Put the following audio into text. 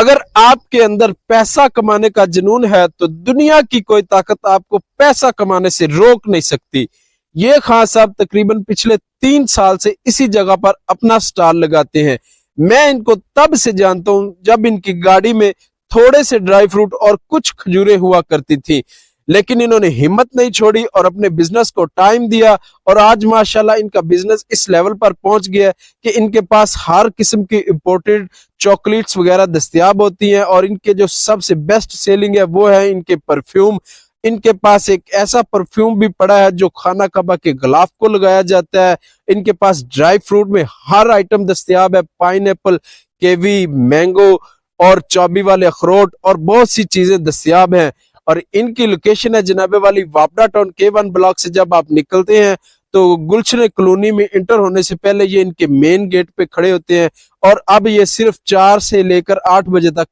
अगर आपके अंदर पैसा कमाने का जुनून है तो दुनिया की कोई ताकत आपको पैसा कमाने से रोक नहीं सकती। ये खान साहब तकरीबन पिछले 3 साल से इसी जगह पर अपना स्टॉल लगाते हैं। मैं इनको तब से जानता हूं जब इनकी गाड़ी में थोड़े से ड्राई फ्रूट और कुछ खजूरें हुआ करती थी, लेकिन इन्होंने हिम्मत नहीं छोड़ी और अपने बिजनेस को टाइम दिया और आज माशाल्लाह इनका बिजनेस इस लेवल पर पहुंच गया है कि इनके पास हर किस्म की इंपोर्टेड चॉकलेट्स वगैरह दस्तयाब होती हैं। और इनके जो सबसे बेस्ट सेलिंग है वो है इनके परफ्यूम। इनके पास एक ऐसा परफ्यूम भी पड़ा है जो खाना कबा के गिलाफ को लगाया जाता है। इनके पास ड्राई फ्रूट में हर आइटम दस्तयाब है, पाइनएप्पल, केवी, मैंगो और चौबी वाले अखरोट और बहुत सी चीजें दस्तयाब हैं। और इनकी लोकेशन है जनाबे वाली वापडा टाउन K1 ब्लॉक से जब आप निकलते हैं तो गुलशन कॉलोनी में इंटर होने से पहले ये इनके मेन गेट पे खड़े होते हैं। और अब ये सिर्फ 4 से लेकर 8 बजे तक